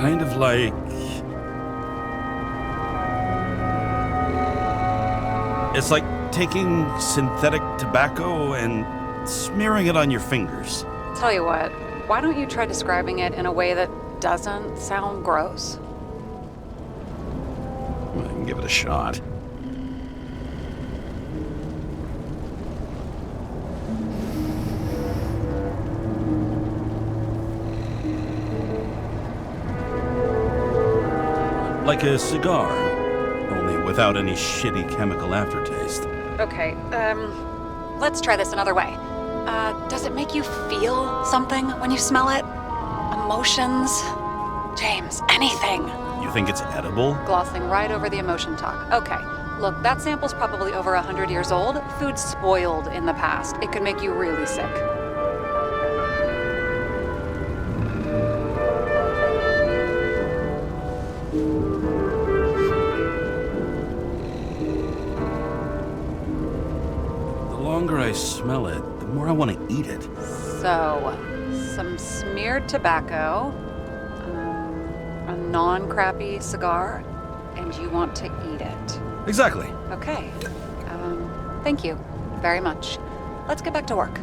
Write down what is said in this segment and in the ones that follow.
kind of like... It's like taking synthetic tobacco and smearing it on your fingers. Tell you what, why don't you try describing it in a way that doesn't sound gross? I can give it a shot. Like a cigar, only without any shitty chemical aftertaste. Okay, let's try this another way. Does it make you feel something when you smell it? Emotions? James, anything. You think it's edible? Glossing right over the emotion talk. Okay, look, that sample's probably over 100 years old. Food's spoiled in the past. It could make you really sick. The longer I smell it, the more I want to eat it. So, some smeared tobacco, a non-crappy cigar, and you want to eat it. Exactly. Okay. Thank you very much. Let's get back to work.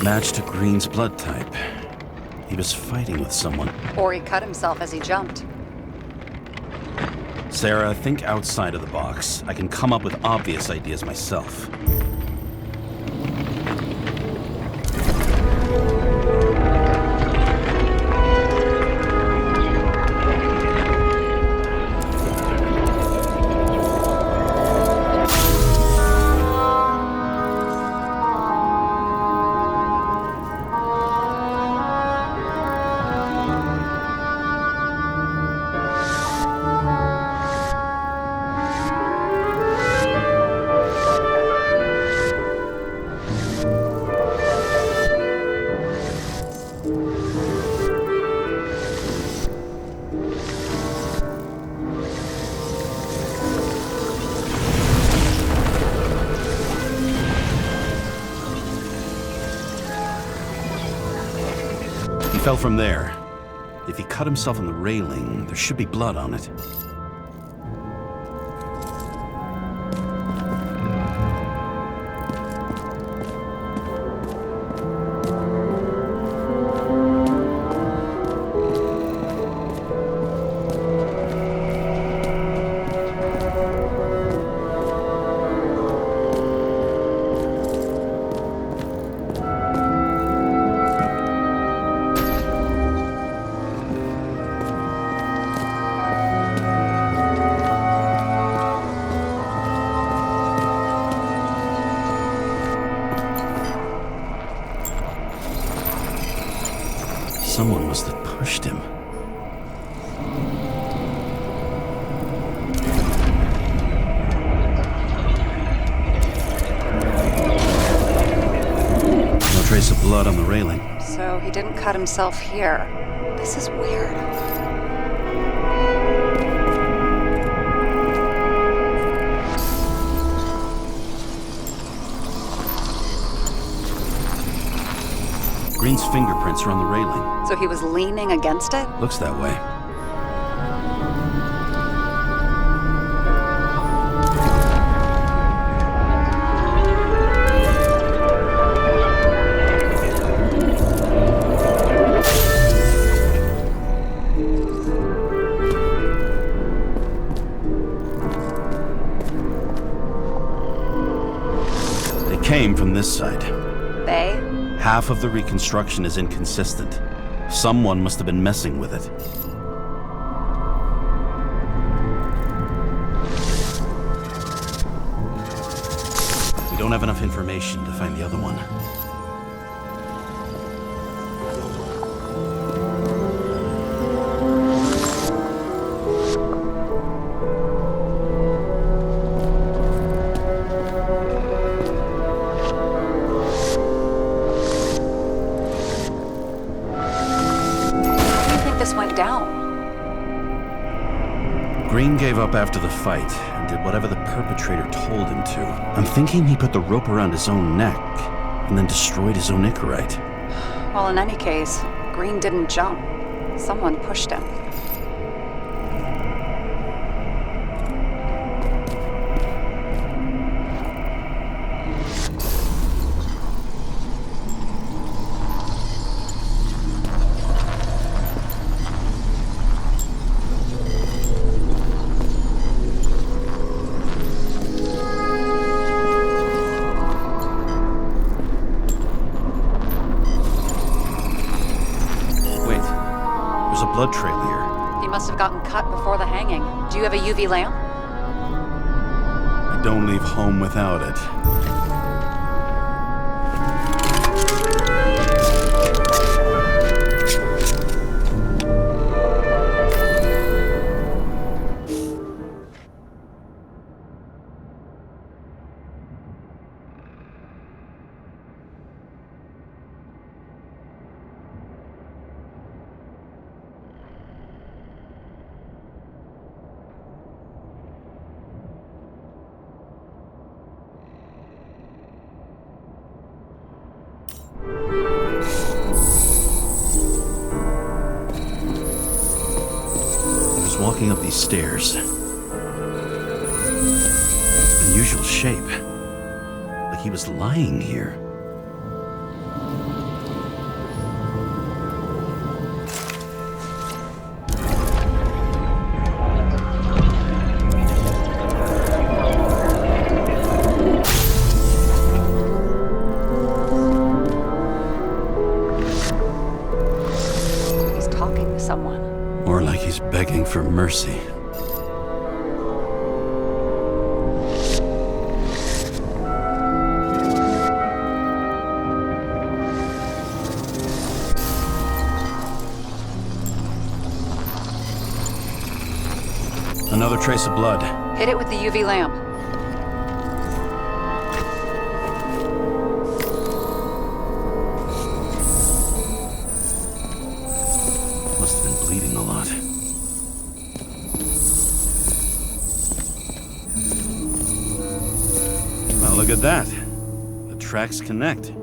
Matched to Green's blood type. He was fighting with someone. Or he cut himself as he jumped. Sarah, think outside of the box. I can come up with obvious ideas myself. Fell from there. If he cut himself on the railing, there should be blood on it. Someone must have pushed him. No trace of blood on the railing. So he didn't cut himself here. This is weird. Green's fingerprints are on the railing. So he was leaning against it? Looks that way. They came from this side. They? Half of the reconstruction is inconsistent. Someone must have been messing with it. We don't have enough information to find the other one. Green gave up after the fight and did whatever the perpetrator told him to. I'm thinking he put the rope around his own neck and then destroyed his own Icarite. Well, in any case, Green didn't jump. Someone pushed him. Blood trail here. He must have gotten cut before the hanging. Do you have a UV lamp? I don't leave home without it. Walking up these stairs. Unusual shape. Like he was lying here. He's talking to someone. Or like he's begging for mercy. Another trace of blood. Hit it with the UV lamp. Must have been bleeding a lot. Well, look at that. The tracks connect.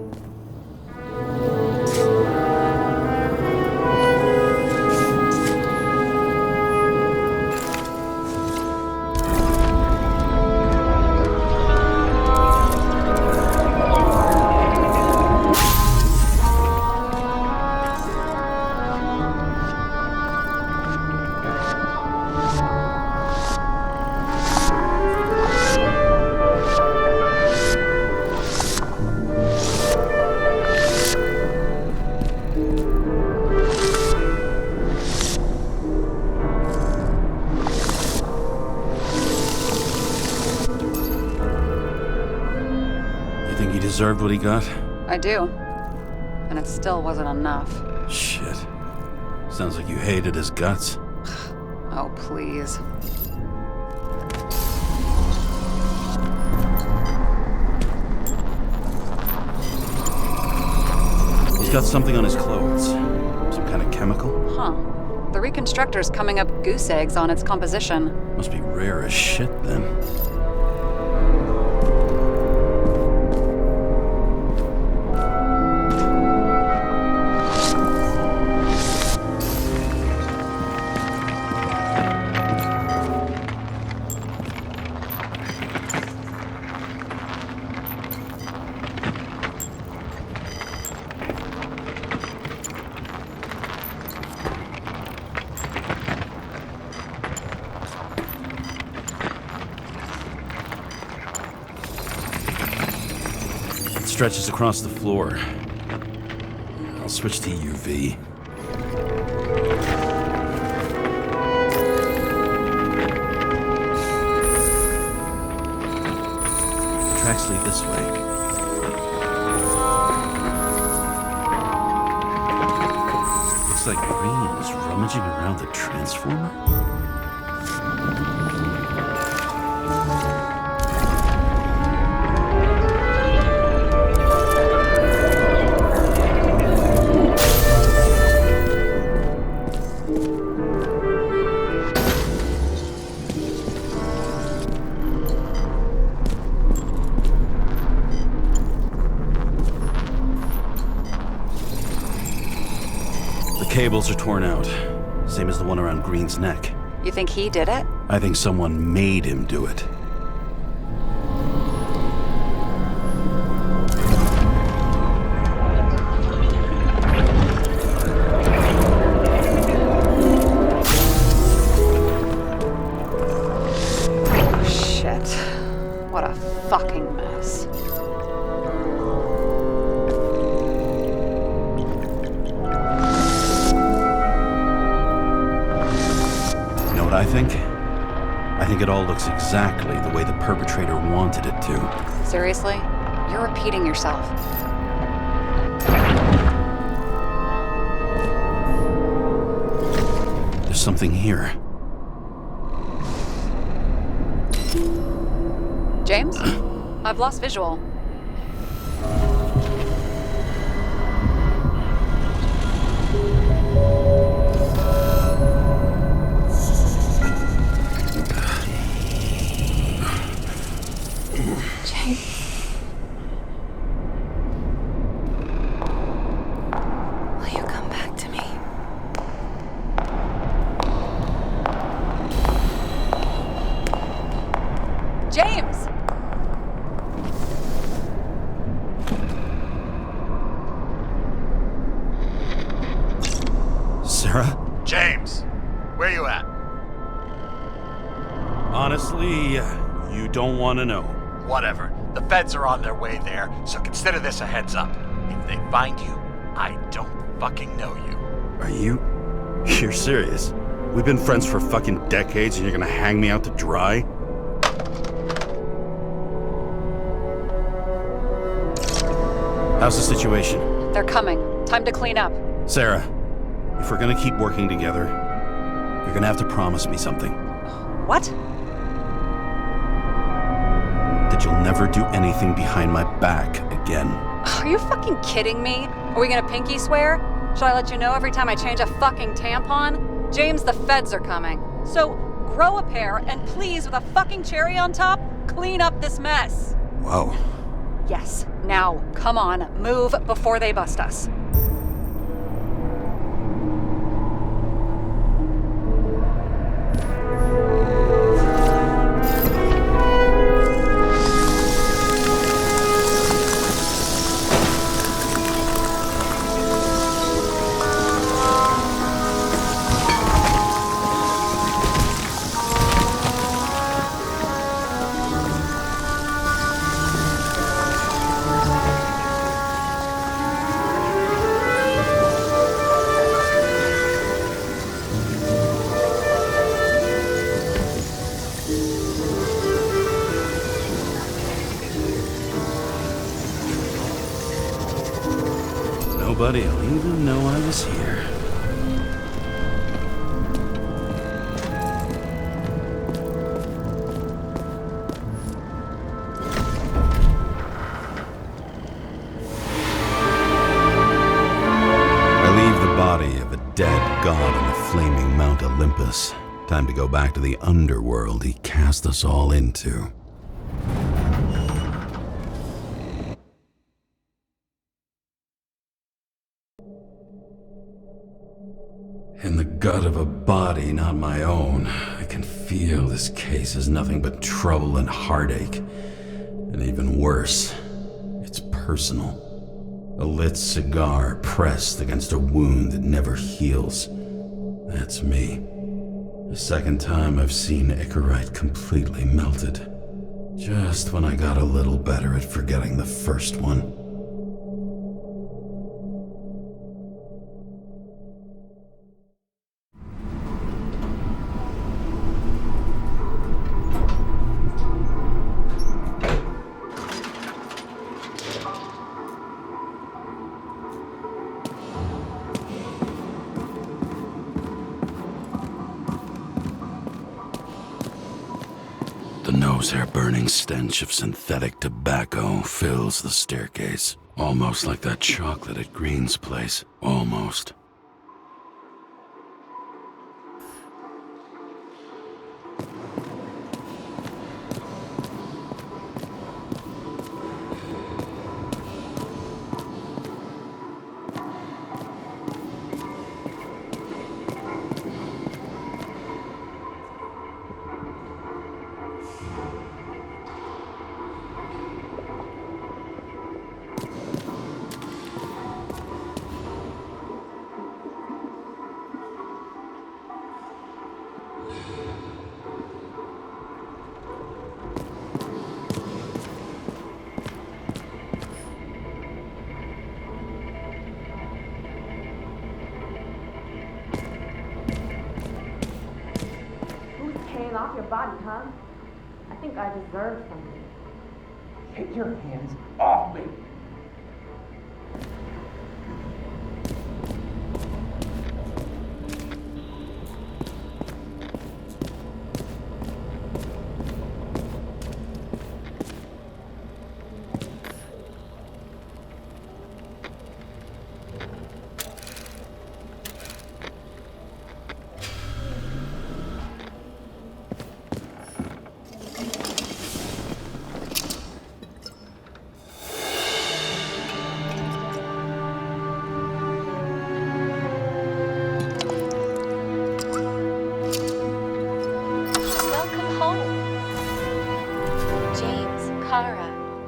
Deserved what he got? I do. And it still wasn't enough. Shit. Sounds like you hated his guts. Oh, please. He's got something on his clothes. Some kind of chemical? Huh. The reconstructor's coming up goose eggs on its composition. Must be rare as shit, then. Stretches across the floor. I'll switch to UV. Tracks lead this way. Looks like Green is rummaging around the transformer. Cables are torn out, same as the one around Green's neck. You think he did it? I think someone made him do it. Shit. What a fucking mess. I think it all looks exactly the way the perpetrator wanted it to. Seriously? You're repeating yourself. There's something here. James? I've lost visual. James! Sarah? James, where you at? Honestly, you don't want to know. Whatever. The feds are on their way there, so consider this a heads up. If they find you, I don't fucking know you. Are you? You're serious? We've been friends for fucking decades and you're gonna hang me out to dry? How's the situation? They're coming. Time to clean up. Sarah, if we're gonna keep working together, you're gonna have to promise me something. What? That you'll never do anything behind my back again. Are you fucking kidding me? Are we gonna pinky swear? Should I let you know every time I change a fucking tampon? James, the feds are coming. So, grow a pair and please, with a fucking cherry on top, clean up this mess. Wow. Yes, now, come on, move before they bust us. Nobody'll even know I was here. god on the flaming Mount Olympus. Time to go back to the underworld he cast us all into. In the gut of a body not my own, I can feel this case is nothing but trouble and heartache. And even worse, it's personal. A lit cigar pressed against a wound that never heals. That's me. The second time I've seen Icarite completely melted. Just when I got a little better at forgetting the first one. The nose-hair-burning stench of synthetic tobacco fills the staircase. Almost like that chocolate at Green's place. Almost. Off your body, huh? I think I deserve something. Take your hands off me!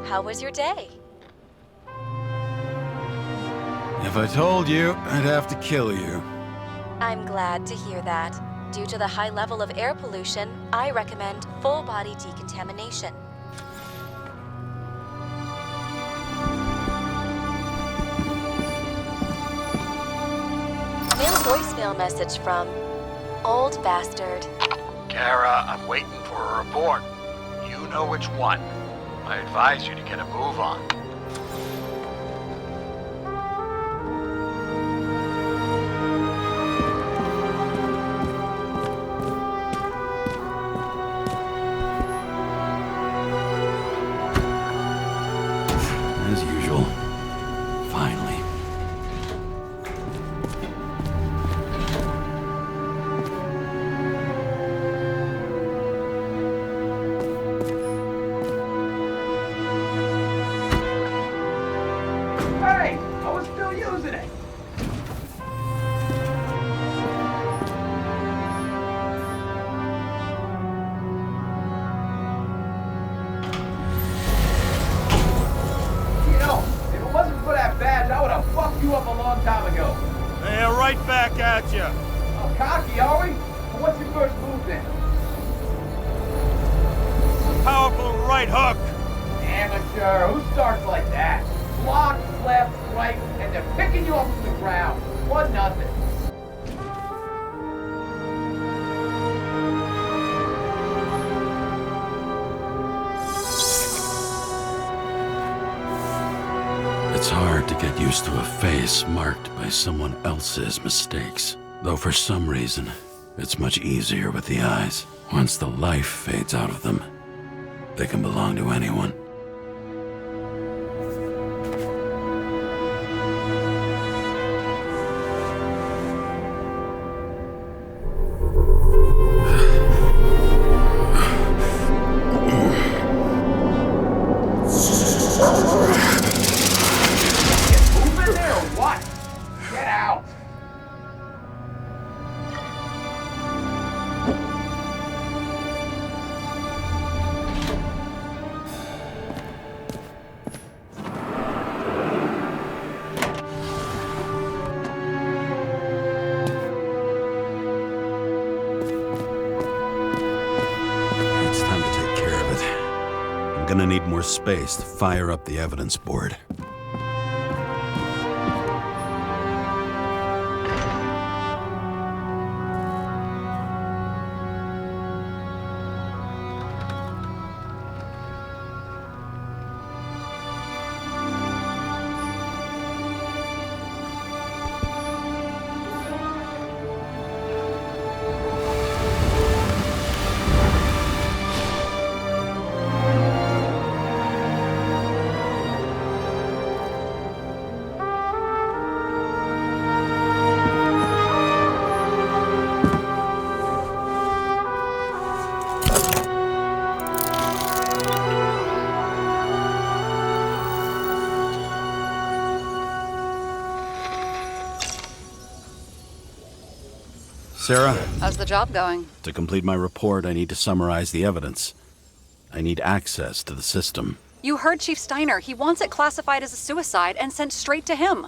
How was your day? If I told you, I'd have to kill you. I'm glad to hear that. Due to the high level of air pollution, I recommend full-body decontamination. New voicemail message from Old Bastard. Kara, I'm waiting for a report. You know which one. I advise you to get a move on. As usual. Finally. Hey! I was still using it! You know, if it wasn't for that badge, I would have fucked you up a long time ago. Hey, right back at you. Oh, cocky, are we? Well, what's your first move then? Powerful right hook. Amateur, who starts like that? Block, left, right, and they're picking you up from the ground. 1-0. It's hard to get used to a face marked by someone else's mistakes. Though for some reason, it's much easier with the eyes. Once the life fades out of them, they can belong to anyone. need more space to fire up the evidence board. Sarah? How's the job going? To complete my report, I need to summarize the evidence. I need access to the system. You heard Chief Steiner. He wants it classified as a suicide and sent straight to him.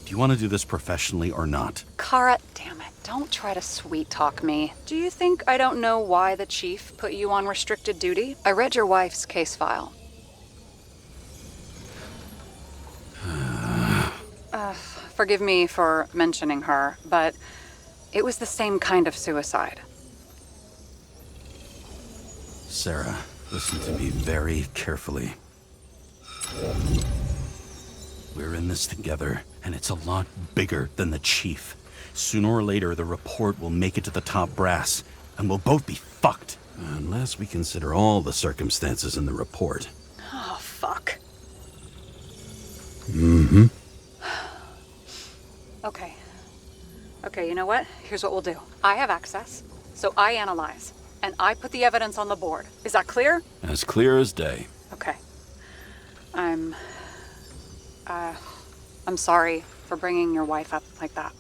Do you want to do this professionally or not? Kara, damn it. Don't try to sweet-talk me. Do you think I don't know why the chief put you on restricted duty? I read your wife's case file. Forgive me for mentioning her, but it was the same kind of suicide. Sarah, listen to me very carefully. We're in this together, and it's a lot bigger than the chief. Sooner or later, the report will make it to the top brass, and we'll both be fucked. Unless we consider all the circumstances in the report. Oh, fuck. Mm-hmm. Okay, you know what? Here's what we'll do. I have access, so I analyze, and I put the evidence on the board. Is that clear? As clear as day. Okay. I'm sorry for bringing your wife up like that.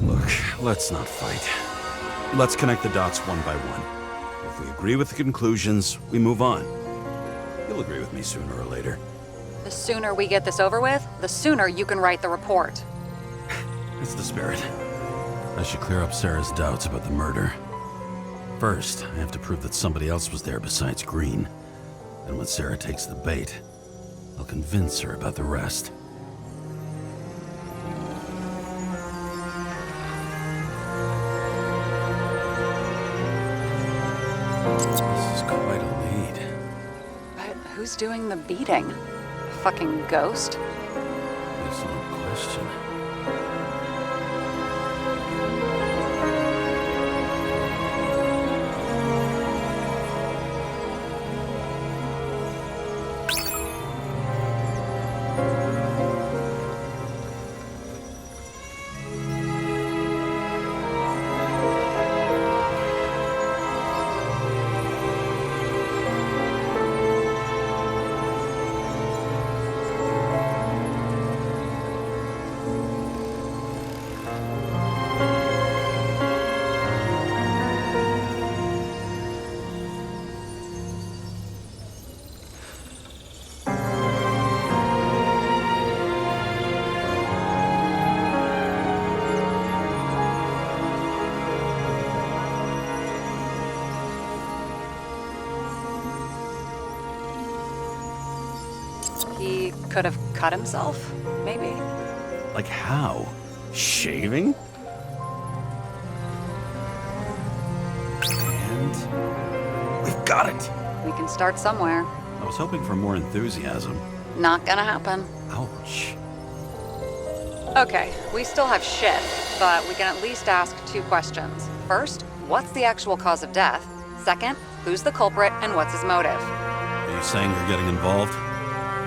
Look, let's not fight. Let's connect the dots one by one. If we agree with the conclusions, we move on. You'll agree with me sooner or later. The sooner we get this over with, the sooner you can write the report. That's the spirit. I should clear up Sarah's doubts about the murder. First, I have to prove that somebody else was there besides Green. And when Sarah takes the bait, I'll convince her about the rest. This is quite a lead. But who's doing the beating? A fucking ghost? There's no question. He could have cut himself, maybe. Like how? Shaving? And we've got it. We can start somewhere. I was hoping for more enthusiasm. Not gonna happen. Ouch. Okay, we still have shit, but we can at least ask 2 questions. First, what's the actual cause of death? Second, who's the culprit and what's his motive? Are you saying you're getting involved?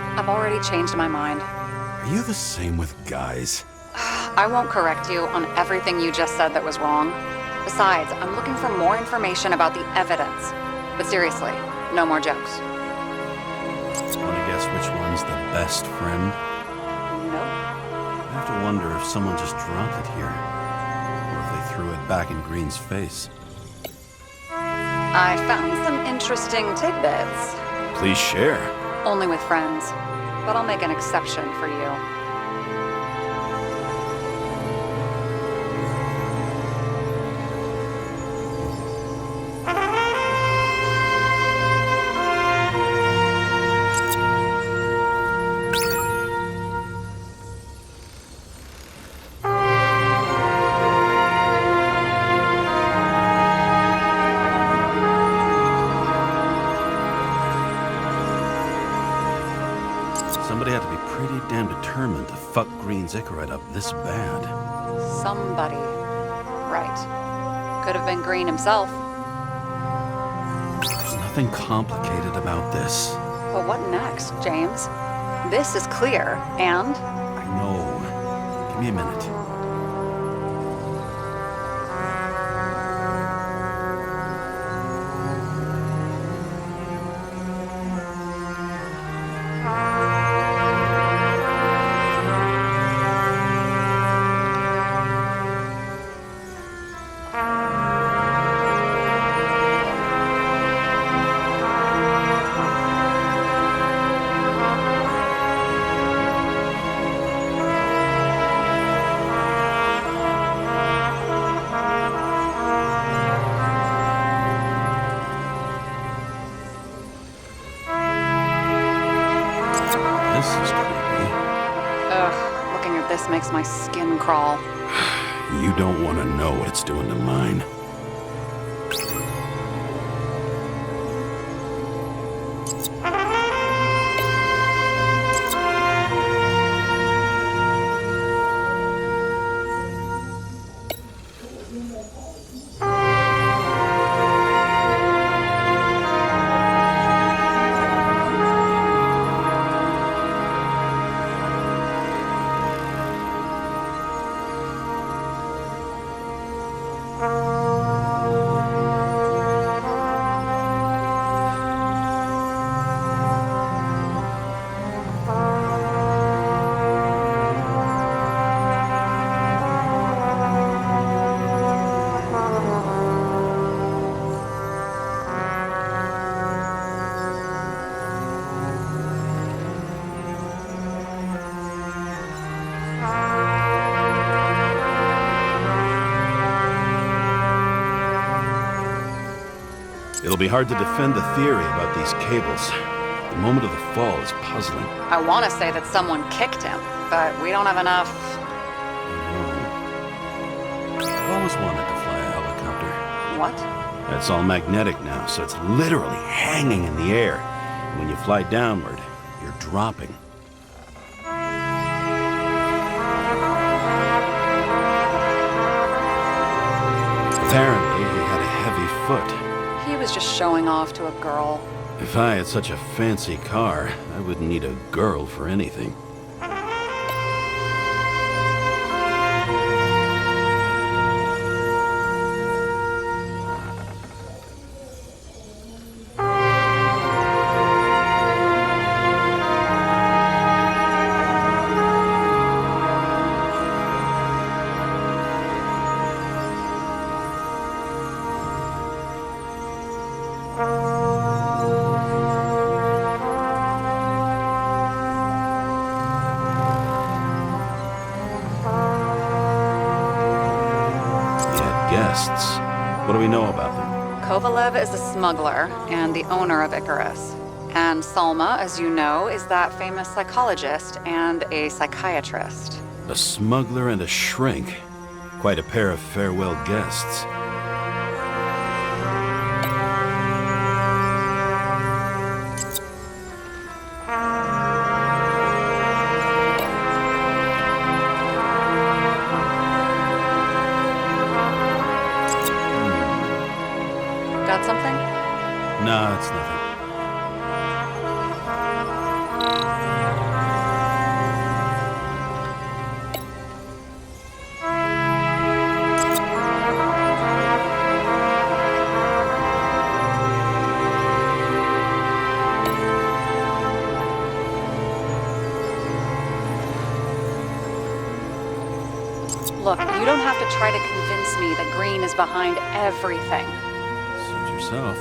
I've already changed my mind. Are you the same with guys? I won't correct you on everything you just said that was wrong. Besides, I'm looking for more information about the evidence. But seriously, no more jokes. Want to guess which one's the best friend? Nope. I have to wonder if someone just dropped it here. Or if they threw it back in Green's face. I found some interesting tidbits. Please share. Only with friends. But I'll make an exception for you. pretty damn determined to fuck Green Zickerite up this bad. Somebody. Right. Could have been Green himself. There's nothing complicated about this. But what next, James? This is clear, and? I know. Give me a minute. Makes my skin crawl. You don't want to know what it's doing to mine. It'll be hard to defend the theory about these cables. The moment of the fall is puzzling. I want to say that someone kicked him, but we don't have enough. I've always wanted to fly a helicopter. What? It's all magnetic now, so it's literally hanging in the air. And when you fly downward, you're dropping. Apparently, he had a heavy foot. He was just showing off to a girl. If I had such a fancy car, I wouldn't need a girl for anything. What do we know about them? Kovalev is a smuggler and the owner of Icarus. And Salma, as you know, is that famous psychologist and a psychiatrist. A smuggler and a shrink. Quite a pair of farewell guests. Got something? No, it's nothing. Look, you don't have to try to convince me that Green is behind everything. Suit yourself.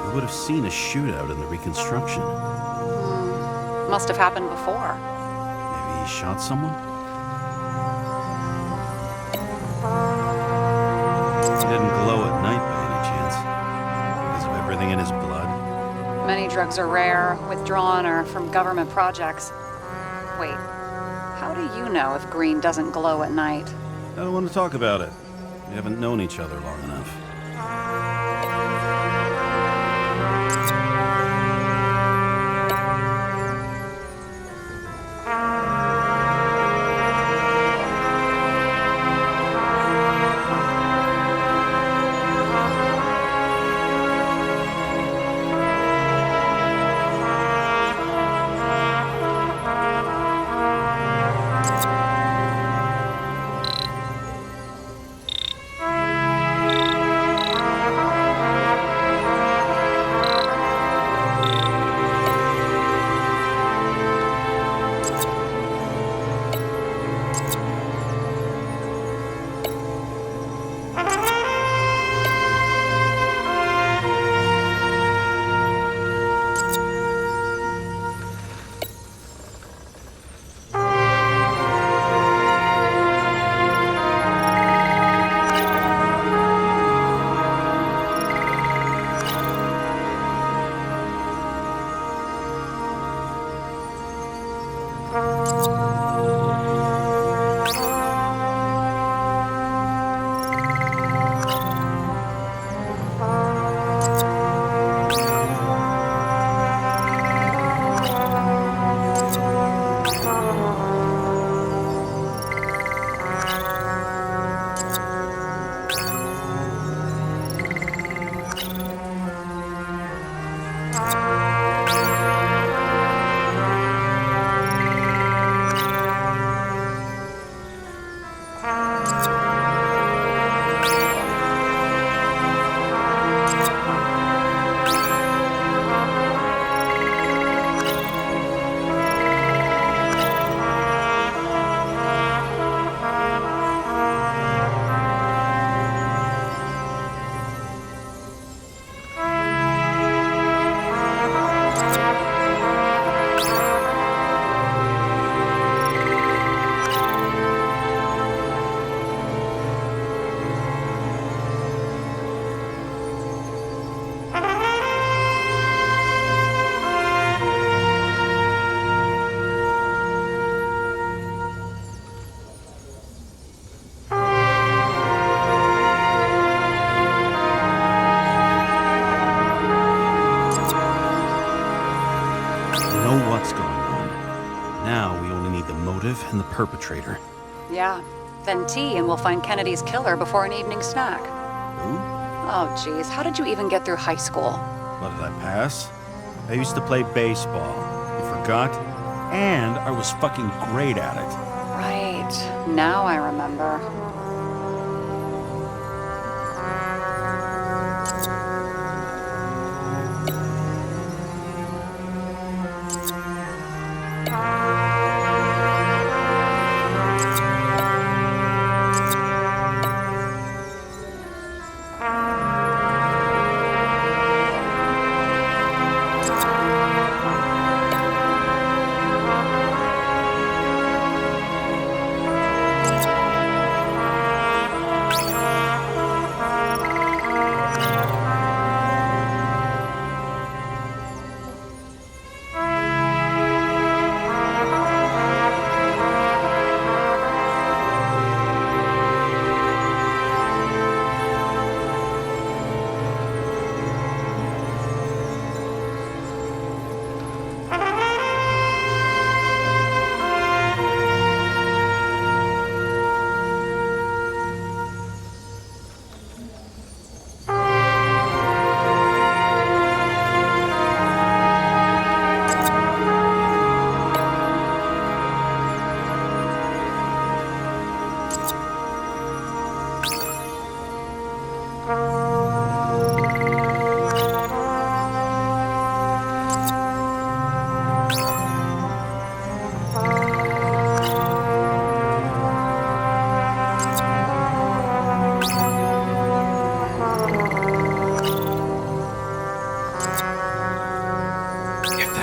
We would have seen a shootout in the reconstruction. Must have happened before. Maybe he shot someone? He didn't glow at night by any chance? Because of everything in his blood? Many Many drugs are rare, withdrawn, or from government projects. Wait, how do you know if green doesn't glow at night? I don't want to talk about it. We haven't known each other long enough. And the perpetrator. Yeah. Then tea and we'll find Kennedy's killer before an evening snack. Who? Oh, geez. How did you even get through high school? What, did I pass? I used to play baseball. You forgot? And I was fucking great at it. Right. Now I remember.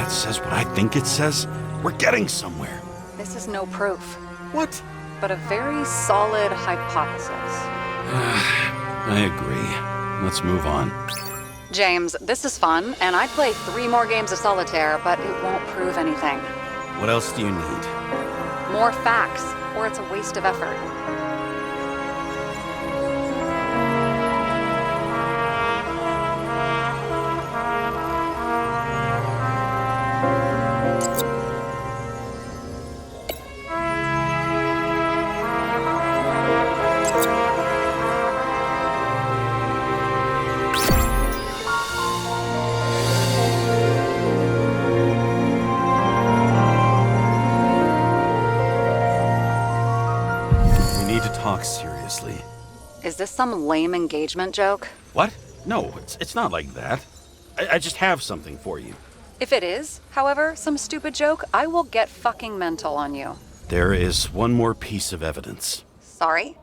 Says what I think it says, we're getting somewhere. This is no proof, What? but a very solid hypothesis. I agree. Let's move on. James, this is fun, and I'd play 3 more games of solitaire, but it won't prove anything. What else do you need? More facts, or it's a waste of effort. Seriously. Is this some lame engagement joke? What? No, it's not like that. I just have something for you. If it is, however, some stupid joke, I will get fucking mental on you. There is one more piece of evidence. Sorry?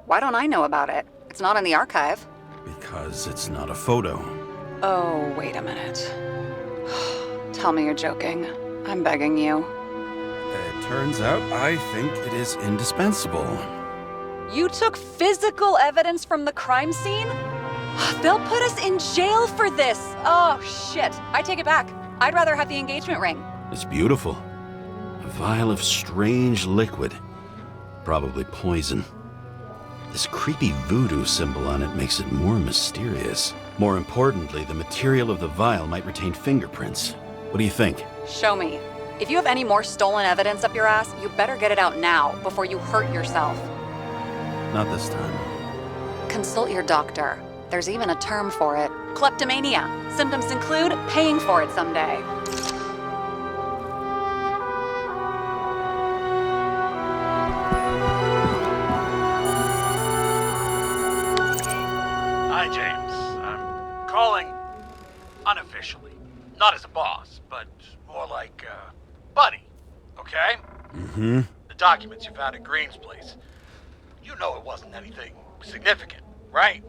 Why don't I know about it? It's not in the archive. Because it's not a photo. Oh, wait a minute. Tell me you're joking. I'm begging you. It turns out I think it is indispensable. You took physical evidence from the crime scene? They'll put us in jail for this. Oh, shit. I take it back. I'd rather have the engagement ring. It's beautiful. A vial of strange liquid. Probably poison. This creepy voodoo symbol on it makes it more mysterious. More importantly, the material of the vial might retain fingerprints. What do you think? Show me. If you have any more stolen evidence up your ass, you better get it out now before you hurt yourself. Not this time. Consult your doctor. There's even a term for it. Kleptomania. Symptoms include paying for it someday. Hi, James. I'm calling unofficially. Not as a boss, but more like buddy. Okay? Mm-hmm. The documents you found at Green's place. You know it wasn't anything significant, right?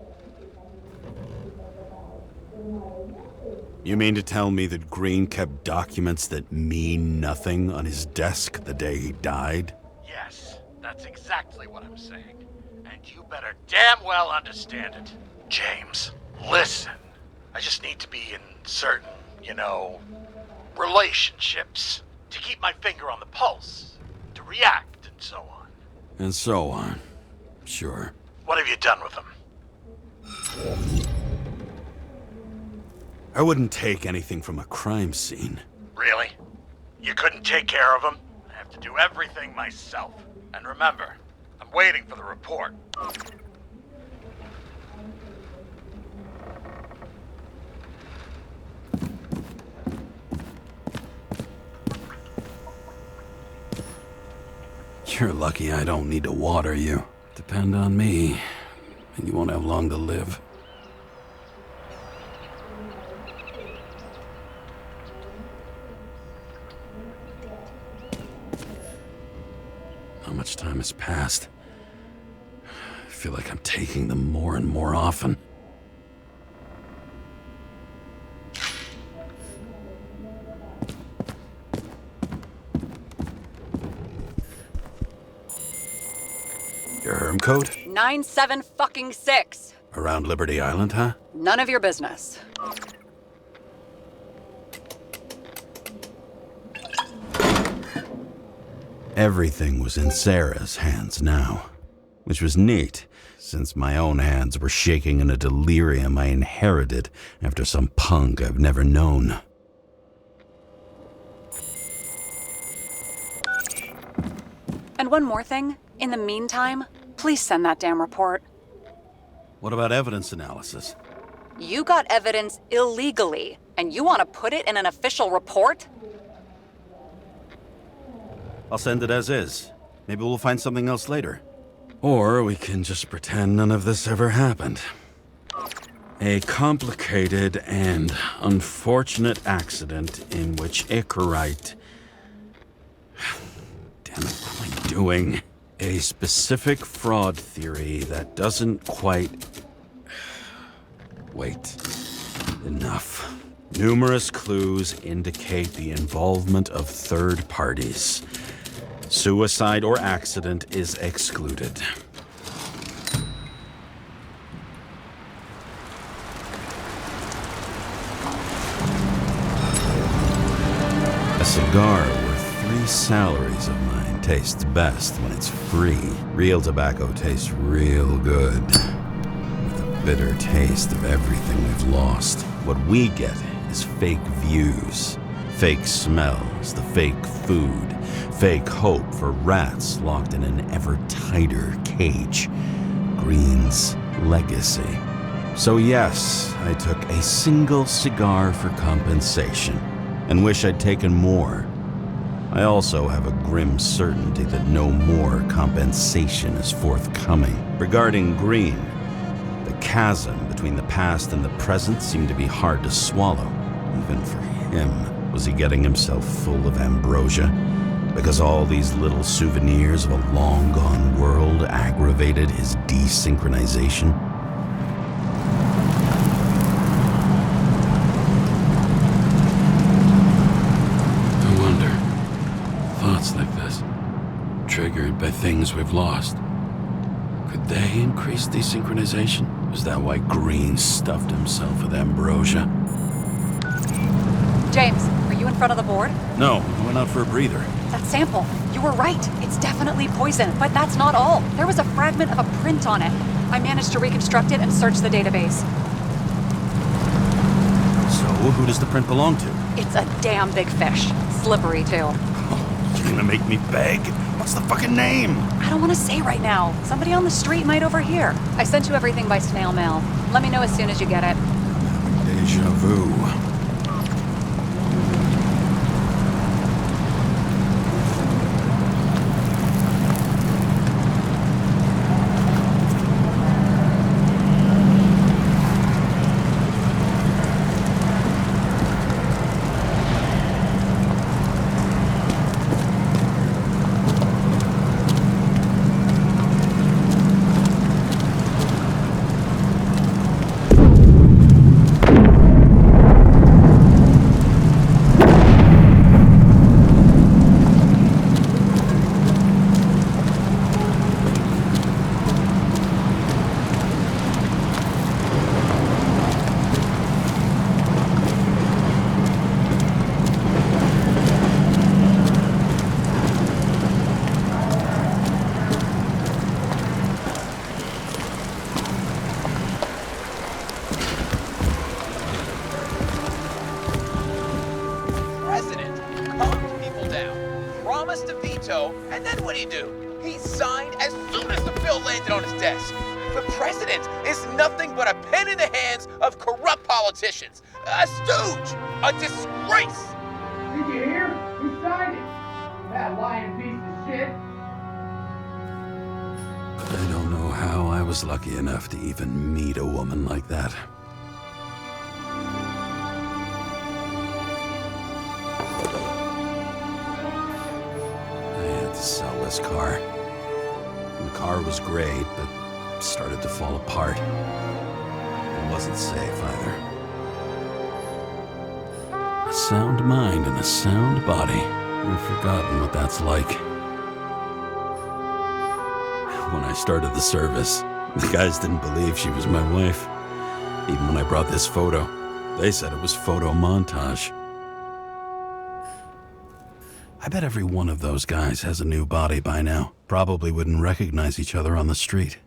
You mean to tell me that Green kept documents that mean nothing on his desk the day he died? Yes, that's exactly what I'm saying. And you better damn well understand it. James, listen. I just need to be in certain, relationships. To keep my finger on the pulse. To react and so on. And so on. Sure. What have you done with them? I wouldn't take anything from a crime scene. Really? You couldn't take care of them? I have to do everything myself. And remember, I'm waiting for the report. You're lucky I don't need to water you. Depend on me, and you won't have long to live. How much time has passed? I feel like I'm taking them more and more often. Your herm code? 97-fucking-6. Around Liberty Island, huh? None of your business. Everything was in Sarah's hands now, which was neat, since my own hands were shaking in a delirium I inherited after some punk I've never known. And one more thing. In the meantime, please send that damn report. What about evidence analysis? You got evidence illegally, and you want to put it in an official report? I'll send it as is. Maybe we'll find something else later. Or we can just pretend none of this ever happened. A complicated and unfortunate accident in which Icarite... Damn it, what am I doing? A specific fraud theory that doesn't quite... Wait. Enough. Numerous clues indicate the involvement of third parties. Suicide or accident is excluded. cigar worth 3 salaries of mine tastes best when it's free. Real tobacco tastes real good. With the bitter taste of everything we've lost. What we get is fake views, fake smells, the fake food, fake hope for rats locked in an ever tighter cage. Green's legacy. So yes, I took a single cigar for compensation, and wish I'd taken more. I also have a grim certainty that no more compensation is forthcoming. Regarding Green, the chasm between the past and the present seemed to be hard to swallow, even for him. Was he getting himself full of ambrosia? Because all these little souvenirs of a long-gone world aggravated his desynchronization? Like this, triggered by things we've lost. Could they increase desynchronization? Is that why Green stuffed himself with ambrosia? James, are you in front of the board? No, I went out for a breather. That sample. You were right. It's definitely poison, but that's not all. There was a fragment of a print on it. I managed to reconstruct it and search the database. So, who does the print belong to? It's a damn big fish. Slippery, too. You're gonna make me beg? What's the fucking name? I don't want to say right now. Somebody on the street might overhear. I sent you everything by snail mail. Let me know as soon as you get it. Deja vu. And then what'd he do? He signed as soon as the bill landed on his desk. The president is nothing but a pen in the hands of corrupt politicians. A stooge. A disgrace. Did you hear? He signed it. That lying piece of shit. I don't know how I was lucky enough to even meet a woman like that. Sell this car. The car was great, but started to fall apart. It wasn't safe either. A sound mind and a sound body. I've forgotten what that's like. When I started the service, the guys didn't believe she was my wife. Even when I brought this photo, they said it was photo montage. I bet every one of those guys has a new body by now. Probably wouldn't recognize each other on the street.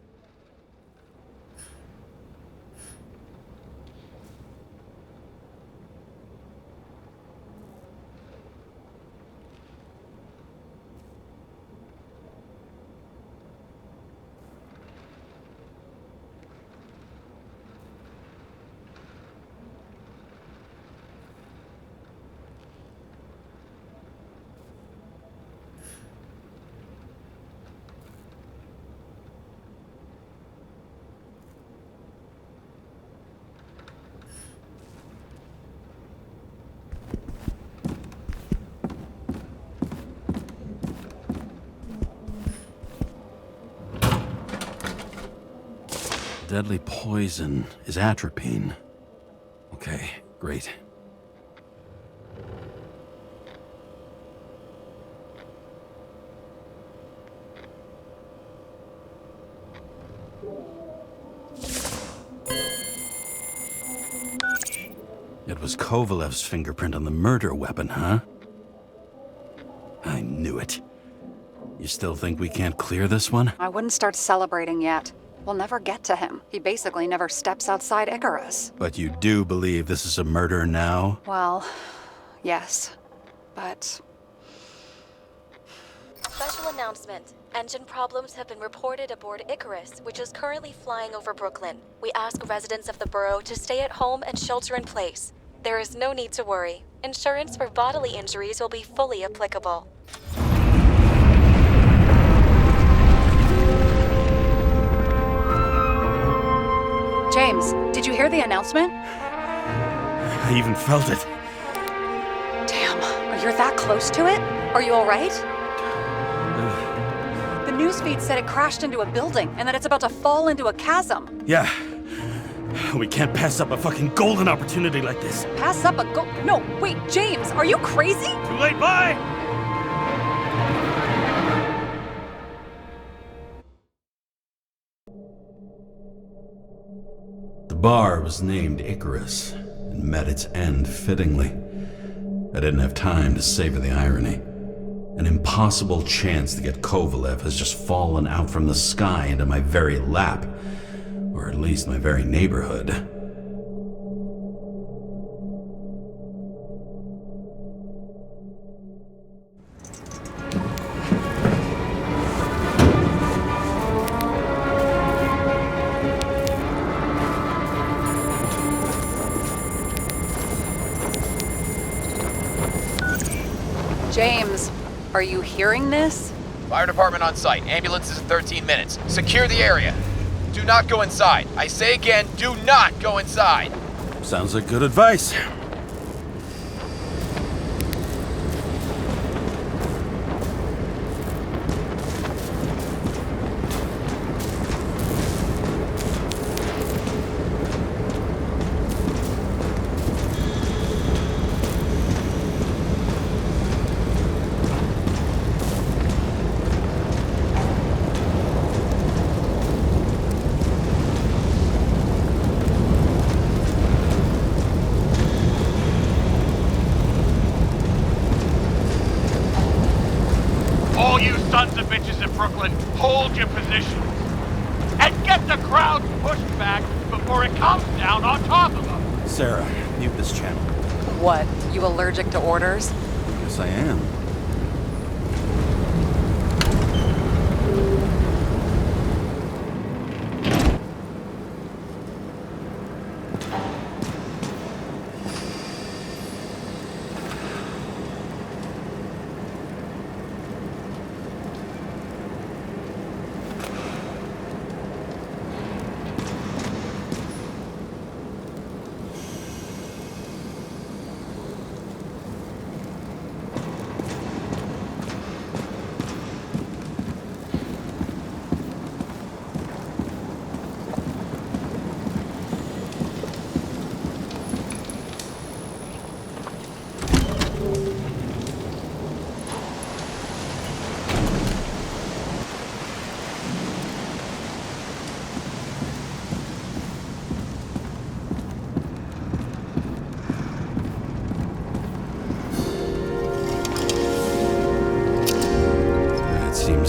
Deadly poison is atropine. Okay, great. It was Kovalev's fingerprint on the murder weapon, huh? You still think we can't clear this one? I wouldn't start celebrating yet. We'll never get to him. He basically never steps outside Icarus. But you do believe this is a murder now? Well, yes. But... Special announcement. Engine problems have been reported aboard Icarus, which is currently flying over Brooklyn. We ask residents of the borough to stay at home and shelter in place. There is no need to worry. Insurance for bodily injuries will be fully applicable. James, did you hear the announcement? I even felt it. Damn, you're that close to it? Are you alright? The newsfeed said it crashed into a building and that it's about to fall into a chasm. Yeah. We can't pass up a fucking golden opportunity like this. Pass up a No, wait, James, are you crazy? Too late, bye! The bar was named Icarus and met its end fittingly. I didn't have time to savor the irony. An impossible chance to get Kovalev has just fallen out from the sky into my very lap, or at least my very neighborhood. James, are you hearing this? Fire department on site. Ambulances in 13 minutes. Secure the area. Do not go inside. I say again, do not go inside. Sounds like good advice. All you sons of bitches in Brooklyn, hold your positions. And get the crowd pushed back before it comes down on top of them. Sarah, mute this channel. What, you allergic to orders? Yes, I am.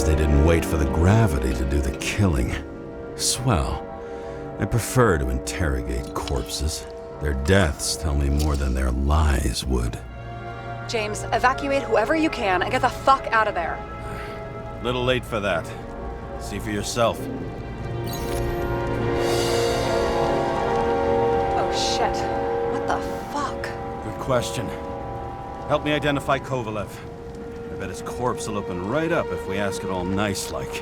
They didn't wait for the gravity to do the killing. Swell. I prefer to interrogate corpses. Their deaths tell me more than their lies would. James, evacuate whoever you can and get the fuck out of there. Little late for that. See for yourself. Oh shit. What the fuck? Good question. Help me identify Kovalev. I bet his corpse will open right up if we ask it all nice-like.